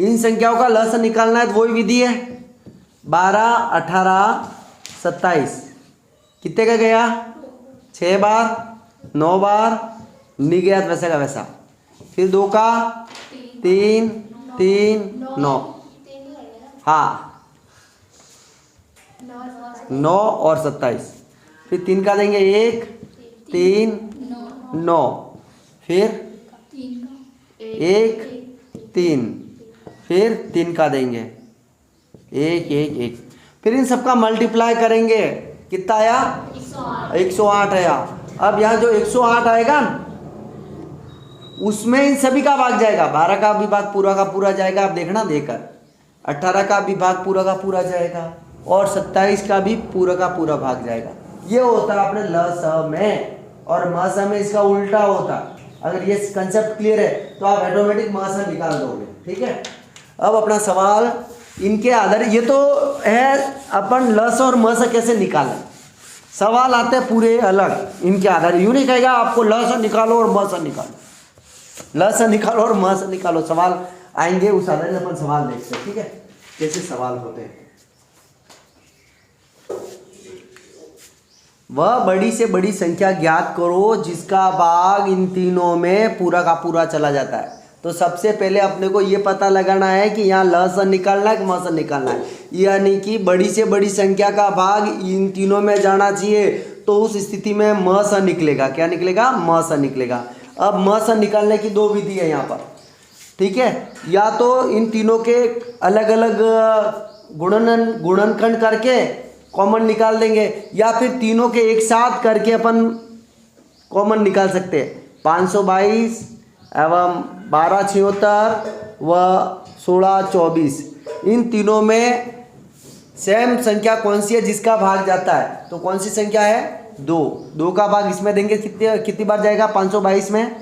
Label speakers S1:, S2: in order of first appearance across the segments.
S1: इन संख्याओं का लस निकालना है तो वही विधि है। 12, 18, 27 कितने का गया? 6 बार, 9 बार, नहीं गया तो वैसे का वैसा। फिर 2 का 3, 3, 9, हाँ 9 और 27। फिर 3 का देंगे 1, 3, 9, फिर 1, 3, फिर 3 का देंगे 1, 1, 1। फिर इन सबका मल्टीप्लाई करेंगे, कितना आया? 108 आया। अब यहाँ जो 108 आएगा उसमें इन सभी का भाग जाएगा। 12 का भी भाग पूरा का पूरा जाएगा, आप देखना देकर। 18 का भी भाग पूरा का पूरा जाएगा और 27 का भी पूरा का पूरा भाग जाएगा। ये होता है अपने ल स में, और म स में इसका उल्टा होता। अगर ये कंसेप्ट क्लियर है तो आप ऑटोमेटिक म स निकाल दोगे। ठीक है, अब अपना सवाल इनके आधार, ये तो है अपन ल स और म स कैसे निकालें। सवाल आते हैं पूरे अलग इनके आधार। यूँ नहीं कहेगा आपको ल स निकालो और म स निकालो, ल स निकालो और म स निकालो। सवाल आएंगे उस आधार पर अपन सवाल देखते हैं। ठीक है, कैसे सवाल होते हैं। वह बड़ी से बड़ी संख्या ज्ञात करो जिसका भाग इन तीनों में पूरा का पूरा चला जाता है। तो सबसे पहले अपने को ये पता लगाना है कि यहाँ ल स निकालना है कि म स निकालना है, यानी कि बड़ी से बड़ी संख्या का भाग इन तीनों में जाना चाहिए। तो उस स्थिति में म स निकलेगा। क्या निकलेगा? म स निकलेगा। अब म स निकालने की दो विधि है यहाँ पर। ठीक है, या तो इन तीनों के अलग अलग गुणनखंड करके कॉमन निकाल देंगे, या फिर तीनों के एक साथ करके अपन कॉमन निकाल सकते हैं। 522 एवं 1276 व 1624, इन तीनों में सेम संख्या कौन सी है जिसका भाग जाता है? तो कौन सी संख्या है? 2। 2 का भाग इसमें देंगे, कितनी बार जाएगा? 522 में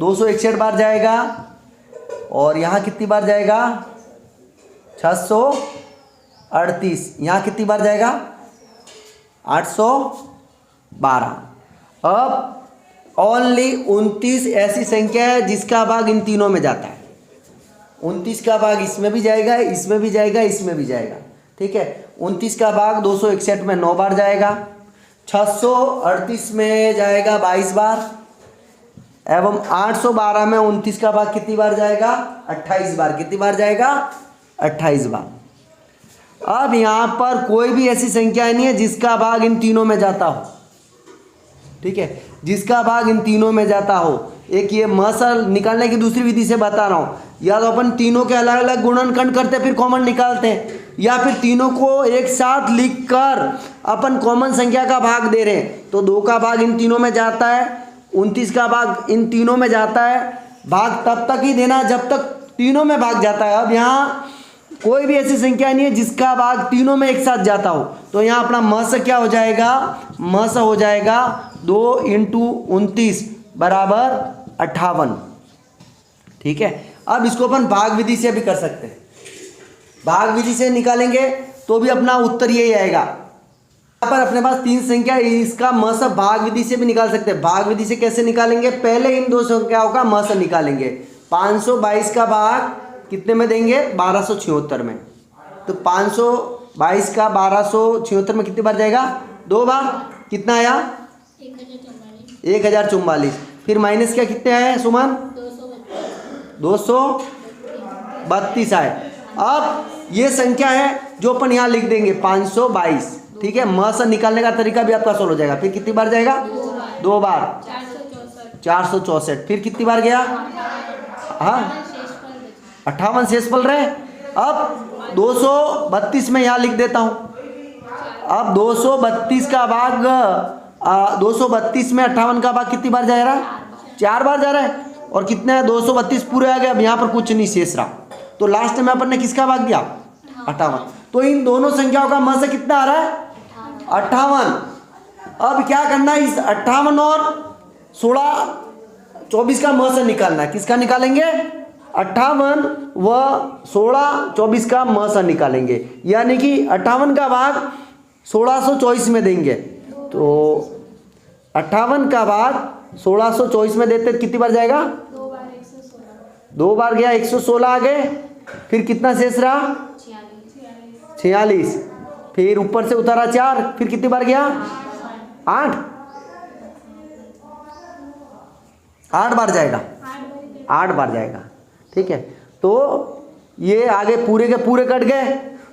S1: 261 बार जाएगा, और यहाँ कितनी बार जाएगा? 638। यहाँ कितनी बार जाएगा? 812। अब ओनली 29 ऐसी संख्या है जिसका भाग इन तीनों में जाता है। 29 का भाग इसमें भी जाएगा, इसमें भी जाएगा, इसमें भी जाएगा। ठीक है, 29 का भाग 261 में 9 बार जाएगा, 638 में जाएगा 22 बार, एवं 812 में 29 का भाग कितनी बार जाएगा? 28 बार। कितनी बार जाएगा? 28 बार। अब यहाँ पर कोई भी ऐसी संख्या नहीं है जिसका भाग इन तीनों में जाता हो। ठीक है, जिसका भाग इन तीनों में जाता हो। एक ये म स निकालने की दूसरी विधि से बता रहा हूँ। या तो अपन तीनों के अलग अलग गुणनखंड करते फिर कॉमन निकालते हैं, या फिर तीनों को एक साथ लिखकर अपन कॉमन संख्या का भाग दे रहे हैं। तो 2 का भाग इन तीनों में जाता है, 29 का भाग इन तीनों में जाता है। भाग तब तक ही देना जब तक तीनों में भाग जाता है। अब यहाँ कोई भी ऐसी संख्या नहीं है जिसका भाग तीनों में एक साथ जाता हो। तो यहाँ अपना म स क्या हो जाएगा? म स हो जाएगा 2 × 29 बराबर 58। ठीक है, अब इसको अपन भाग विधि से भी कर सकते हैं। भाग विधि से निकालेंगे तो भी अपना उत्तर यही आएगा। यहाँ पर अपने पास 3 संख्या, इसका म स भाग विधि से भी निकाल सकते हैं। भाग विधि से कैसे निकालेंगे? पहले इन 2 संख्याओं का म स निकालेंगे। 522 का भाग कितने में देंगे? 1276 में। तो 522 का 1276 में कितनी बार जाएगा? 2 बार। कितना आया? 1044। फिर माइनस क्या कितने आए सुमन? 232 आए। अब ये संख्या है जो अपन यहाँ लिख देंगे 522। ठीक है, म स निकालने का तरीका भी आपका सोल्व हो जाएगा। फिर कितनी बार जाएगा? 2 बार। 464। फिर कितनी बार गया? हाँ 58 शेष पल रहे। अब 232 में यहाँ लिख देता हूँ। अब 232 का भाग 232 में 58 का भाग कितनी बार जा रहा है? 4 बार जा रहा है। और कितने है? 232 पूरे आ गए। अब यहाँ पर कुछ नहीं शेष रहा। तो लास्ट में अपन ने किसका भाग दिया? 58। तो इन दोनों संख्याओं का म से कितना आ रहा है? 58। अब क्या करना है? इस 58 और 16 24 का म से निकालना है। किसका निकालेंगे? 58 व 16 24 का म स निकालेंगे। यानी कि 58 का भाग 1624 में देंगे। तो 58 का भाग 1624 में देते कितनी बार जाएगा? 2 बार गया 116 आ गए, फिर कितना शेष रहा 46, फिर ऊपर से उतारा 4, फिर कितनी बार गया 8 बार जाएगा, 8 बार जाएगा। ठीक है, तो ये आगे पूरे के पूरे कट गए।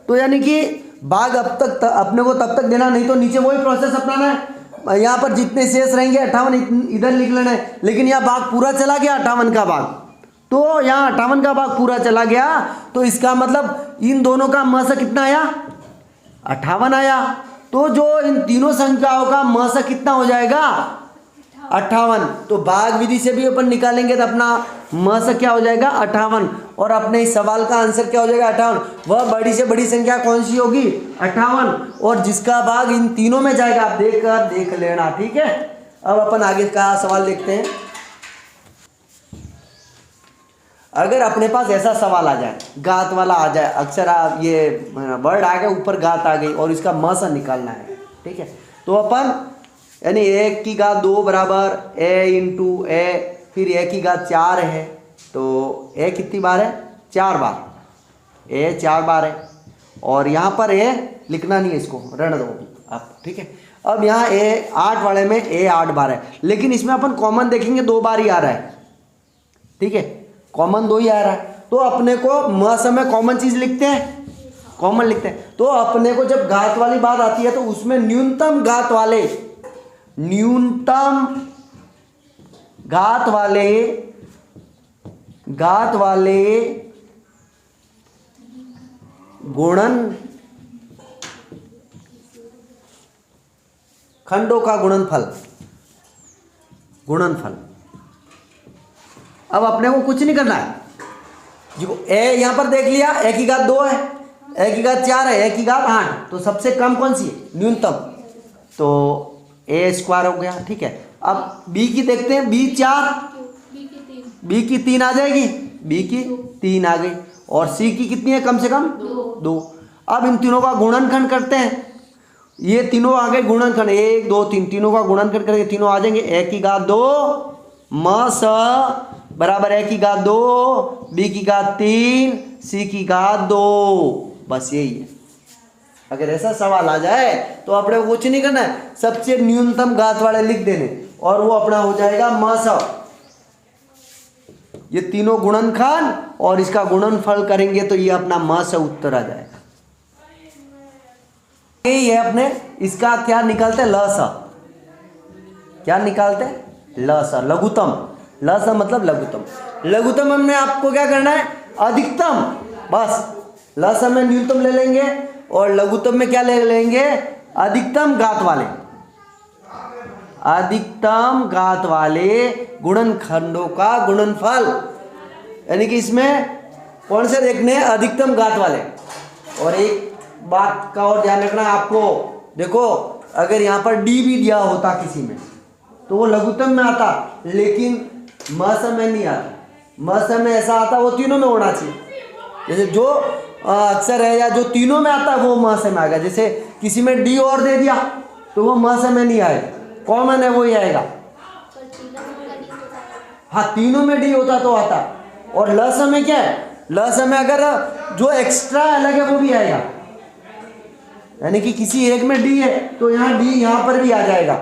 S1: तो यानी कि भाग अब तक अपने को तब तक देना, नहीं तो नीचे वही प्रोसेस अपनाना है। यहाँ पर जितने शेष रहेंगे 58 इधर लिख लेना है, लेकिन यहाँ भाग पूरा चला गया 58 का भाग, तो यहाँ 58 का भाग पूरा चला गया, तो इसका मतलब इन दोनों का म से कितना आया 58 आया। तो जो इन तीनों संख्याओं का म से कितना हो जाएगा 58। तो भाग विधि से भी अपन निकालेंगे तो अपना म से क्या हो जाएगा 58, और अपने इस सवाल का आंसर क्या हो जाएगा 58। वह बड़ी से बड़ी संख्या कौन सी होगी 58, और जिसका भाग इन तीनों में जाएगा। आप देख लेना। ठीक है, अब अपन आगे का सवाल देखते हैं। अगर अपने पास ऐसा सवाल आ जाए, घात वाला आ जाए, अक्सर ये वर्ड आ गया ऊपर घात आ गई और इसका म से निकालना है। ठीक है, तो अपन यानी 1 की घात 2 बराबर a इंटू ए, फिर a की घात 4 है, तो a कितनी बार है 4 बार, a 4 बार है, और यहाँ पर a लिखना नहीं है, इसको रहने दो आप। ठीक है, अब यहाँ a 8 वाले में a 8 बार है, लेकिन इसमें अपन कॉमन देखेंगे 2 बार ही आ रहा है। ठीक है, कॉमन 2 ही आ रहा है, तो अपने को म समय कॉमन चीज लिखते हैं, कॉमन लिखते हैं। तो अपने को जब घात वाली बात आती है तो उसमें न्यूनतम घात वाले खंडों का गुणनफल। अब अपने को कुछ नहीं करना है, जो ए यहां पर देख लिया, ए की घात 2 है, ए की घात 4 है, ए की घात 8, तो सबसे कम कौन सी है न्यूनतम, तो ए स्क्वायर हो गया। ठीक है, अब बी की देखते हैं, बी 3 आ जाएगी, बी की 3 आ गई, और सी की कितनी है कम से कम 2। अब इन तीनों का गुणनखंड करते हैं, ये तीनों आ गए गुणनखंड, 1 2 3, तीनों का गुणनखंड करके तीनों आ जाएंगे। ए की घात 2 म स बराबर ए की घात 2, बी की घात 3, सी की घात 2, बस यही है। अगर ऐसा सवाल आ जाए तो अपने को कुछ नहीं करना है, सबसे न्यूनतम घात वाले लिख देने, और वो अपना हो जाएगा म स। ये तीनों गुणनखंड और इसका गुणनफल करेंगे तो ये अपना म स उत्तर आ जाएगा। ये अपने इसका क्या निकालते हैं ल स, क्या निकालते हैं ल स, लघुत्तम। ल स मतलब लघुत्तम। लघुत्तम में आपको क्या करना है अधिकतम, बस ल स में न्यूनतम ले लेंगे और लघुत्तम में क्या ले लेंगे अधिकतम घात वाले गुणनखंडों का गुणनफल। यानी कि इसमें कौन से देखने हैं अधिकतम घात वाले। और एक बात का और ध्यान रखना आपको, देखो अगर यहाँ पर डी भी दिया होता किसी में तो वो लघुत्तम में आता, लेकिन म स में नहीं आता। म स में ऐसा आता वो तीनों में होना चाहिए, जैसे जो अक्सर है या जो तीनों में आता है वो म स में आएगा। जैसे किसी में डी और दे दिया तो वो म स में नहीं आएगा, कॉमन है वो ही आएगा। हाँ, तीनों में डी होता तो आता। और ल स में क्या है, ल स में अगर जो एक्स्ट्रा अलग है वो भी आएगा, यानी कि किसी एक में डी है तो यहाँ डी यहाँ पर भी आ जाएगा।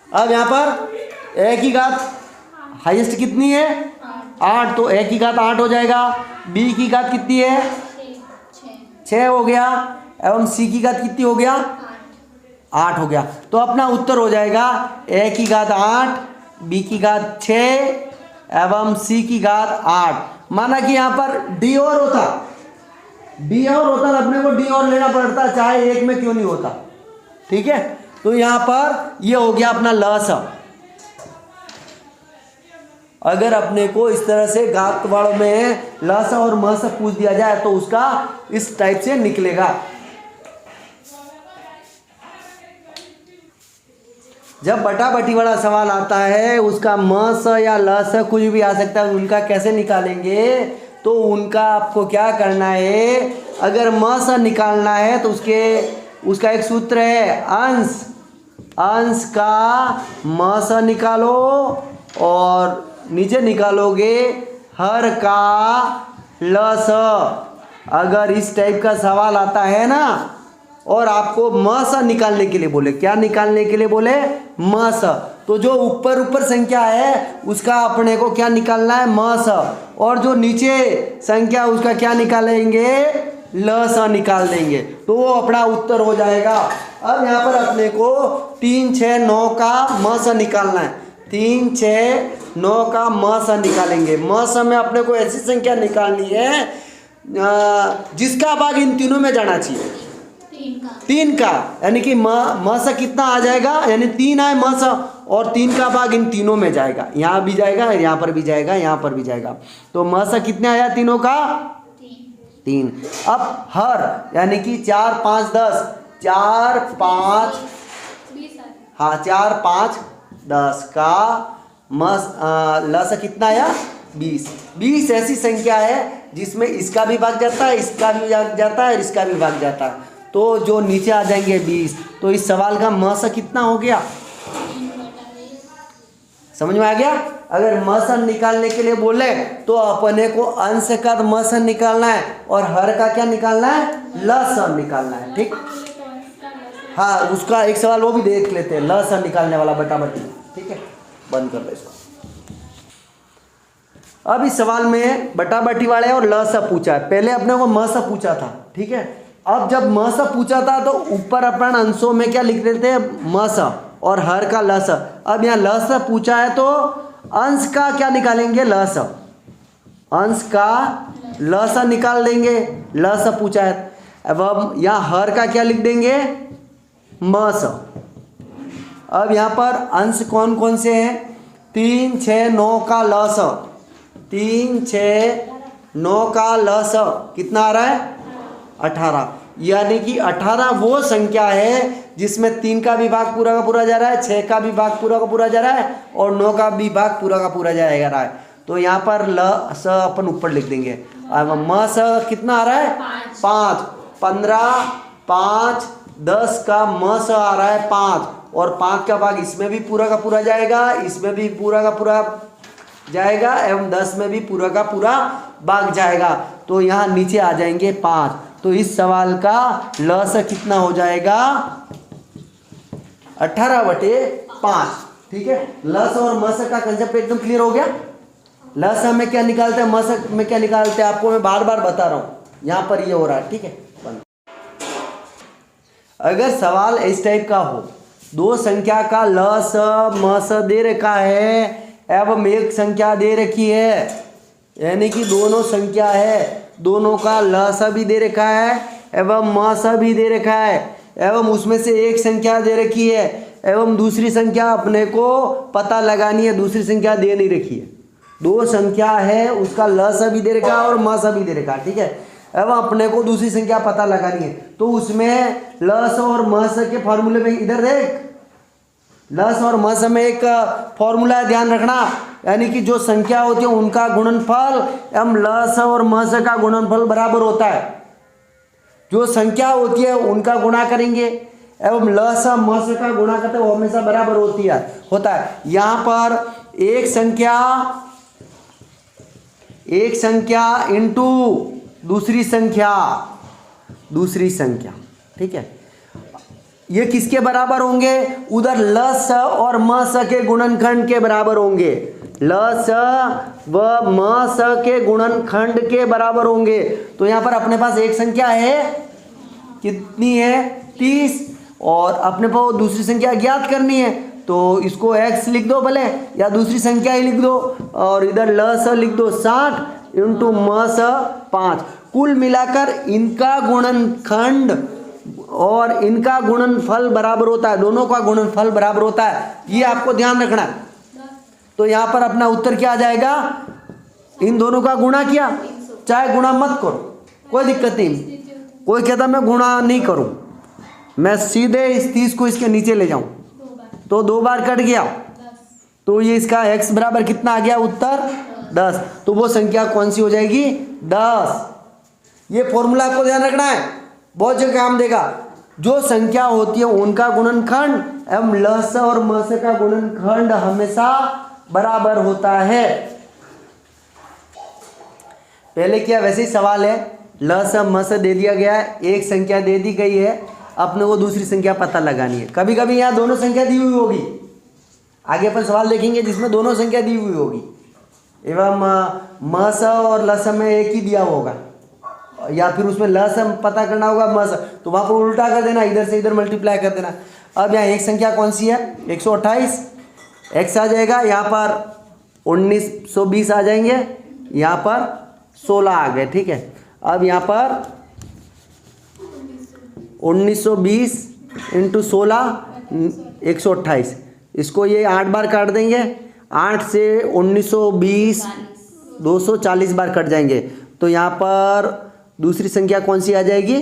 S1: अब यहाँ पर ए की घात हाईएस्ट कितनी है 8, तो ए की घात 8 हो जाएगा। बी की घात कितनी है 6 हो गया, एवं सी की घात कितनी हो गया 8 हो गया। तो अपना उत्तर हो जाएगा ए की घात 8, बी की घात 6 एवं सी की घात 8। माना कि यहाँ पर डी और होता तो अपने को डी और लेना पड़ता, चाहे एक में क्यों नहीं होता। ठीक है, तो यहाँ पर ये हो गया अपना ल स। अगर अपने को इस तरह से घात वालों में ल स और म स पूछ दिया जाए तो उसका इस टाइप से निकलेगा। जब बटा बटी वाला सवाल आता है उसका म स या ल स कुछ भी आ सकता है, उनका कैसे निकालेंगे, तो उनका आपको क्या करना है, अगर म स निकालना है तो उसका एक सूत्र है, अंश का म स निकालो और नीचे निकालोगे हर का लस। अगर इस टाइप का सवाल आता है ना और आपको म स निकालने के लिए बोले, क्या निकालने के लिए बोले, म स, तो जो ऊपर ऊपर संख्या है उसका अपने को क्या निकालना है, म स, और जो नीचे संख्या उसका क्या निकालेंगे, ल स निकाल देंगे, तो वो अपना उत्तर हो जाएगा। अब यहाँ पर अपने को 3, 6, 9 का म स निकालना है। 3, 6, 9 का म स निकालेंगे। म स में अपने को ऐसी संख्या निकालनी है जिसका भाग इन तीनों में जाना चाहिए, 3 का, यानी कि म स कितना आ जाएगा, यानी 3 आए म स, और 3 का भाग इन तीनों में जाएगा, यहाँ भी जाएगा, यहाँ पर भी जाएगा, यहाँ पर भी जाएगा, तो म स कितने आया तीनों का, 3। अब हर यानी कि 4, 5, 10, 4, 5, हाँ 4, 5, 10 का ल स कितना आया, 20। 20 ऐसी संख्या है जिसमें इसका भी भाग जाता है, इसका भी भाग जाता है और इसका भी भाग जाता है, तो जो नीचे आ जाएंगे 20। तो इस सवाल का म स कितना हो गया, समझ में आ गया। अगर म स निकालने के लिए बोले तो अपने को अंश का म स निकालना है और हर का क्या निकालना है, ल स निकालना है, ठीक। हाँ उसका एक सवाल वो भी देख लेते हैं, ल स निकालने वाला बटाबटी, ठीक है, बंद कर दो इसको। अब इस सवाल में बटाबटी वाले और ल स पूछा है, पहले अपने को म स पूछा था, ठीक है। अब जब म स पूछा था तो ऊपर अपन अंशों में क्या लिख देते हैं, म स, और हर का ल स। अब यहाँ ल स पूछा है तो अंश का क्या निकालेंगे, ल स, अंश का ल स निकाल देंगे, ल स पूछा है। अब हम यहाँ हर का क्या लिख देंगे, म स। अब यहाँ पर अंश कौन कौन से हैं, 3, 6, 9 का ल स, 3, 6, 9 का ल स कितना आ रहा है, 18। यानी कि 18 वो संख्या है जिसमें 3 का भी भाग पूरा का पूरा जा रहा है, 6 का भी भाग पूरा का पूरा जा रहा है और 9 का भी भाग पूरा का पूरा जाएगा रहा है। तो यहाँ पर ल स अपन ऊपर लिख देंगे। अब म स कितना आ रहा है, 5, 15, 5, 10 का म स आ रहा है 5, और 5 का भाग इसमें भी पूरा का पूरा जाएगा, इसमें भी पूरा का पूरा जाएगा, एवं 10 में भी पूरा का पूरा भाग जाएगा, तो यहाँ नीचे आ जाएंगे 5। तो इस सवाल का ल स कितना हो जाएगा, 18/5, ठीक है। ल स और म स का कंसेप्ट एकदम क्लियर हो गया। ल स में क्या निकालते हैं, म स में क्या निकालते हैं, आपको मैं बार बार बता रहा हूँ, यहाँ पर ये हो रहा है, ठीक है। अगर सवाल इस टाइप का हो, दो संख्या का ल स म स दे रखा है एवं एक संख्या दे रखी है, यानी कि दोनों संख्या है, दोनों का ल स भी दे रखा है एवं म स भी दे रखा है, एवं उसमें से एक संख्या दे रखी है एवं दूसरी संख्या अपने को पता लगानी है, दूसरी संख्या दे नहीं रखी है। दो संख्या है, उसका ल स भी दे रखा है और म स भी दे रखा है, ठीक है, एवं अपने को दूसरी संख्या पता लगानी है। तो उसमें ल स और म स के फॉर्मूले में इधर देख, ल स और म स में एक फॉर्मूला है, ध्यान रखना, यानी कि जो संख्या होती है उनका गुणनफल एवं ल स और म स का गुणनफल बराबर होता है। जो संख्या होती है उनका गुणा करेंगे एवं ल स म स का गुणा करते वो हमेशा बराबर होता है। यहाँ पर एक संख्या इंटू दूसरी संख्या, ठीक है, ये किसके बराबर होंगे, उधर ल स और म स के गुणनखंड के बराबर होंगे, ल स व म स के गुणनखंड के बराबर होंगे। तो यहाँ पर अपने पास एक संख्या है, कितनी है, 30, और अपने को दूसरी संख्या ज्ञात करनी है, तो इसको x लिख दो भले, या दूसरी संख्या ही लिख दो, और इधर ल स लिख दो 60 इंटू म स 5। कुल मिलाकर इनका गुणनखंड और इनका गुणनफल बराबर होता है, दोनों का गुणनफल बराबर होता है, ये आपको ध्यान रखना है। तो यहाँ पर अपना उत्तर क्या आ जाएगा, इन दोनों का गुणा किया, चाहे गुणा मत करो कोई दिक्कत नहीं, कोई कहता मैं गुणा नहीं करूं, मैं सीधे इस 30 को इसके नीचे ले जाऊं, तो 2 बार कट गया, तो ये इसका x बराबर कितना आ गया, उत्तर 10। तो वो संख्या कौन सी हो जाएगी, 10। ये फॉर्मूला आपको ध्यान रखना है, बहुत जगह काम देगा। जो संख्या होती है उनका गुणनखंड एवं ल स और म स का गुणनखंड हमेशा बराबर होता है। पहले क्या वैसे ही सवाल है, ल स म स दे दिया गया है, एक संख्या दे दी गई है, अपने को दूसरी संख्या पता लगानी है। कभी कभी यहाँ दोनों संख्या दी हुई होगी, आगे अपन सवाल देखेंगे जिसमें दोनों संख्या दी हुई होगी, एवं म स और ल स में एक ही दिया होगा, या फिर उसमें ल स पता करना होगा म स, तो वहाँ पर उल्टा कर देना, इधर से इधर मल्टीप्लाई कर देना। अब यहाँ एक संख्या कौन सी है, 128 x आ जाएगा, यहाँ पर 1920 आ जाएंगे, यहाँ पर 16 आ गए, ठीक है। अब यहाँ पर 1920 इंटू 16 128, इसको ये 8 बार काट देंगे, 8 से 1920 240 बार कट जाएंगे, तो यहाँ पर दूसरी संख्या कौन सी आ जाएगी,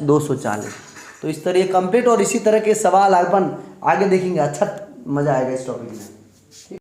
S1: 240। तो इस तरह ये कंप्लीट, और इसी तरह के सवाल अपन आगे देखेंगे। अच्छा मज़ा आएगा इस टॉपिक में।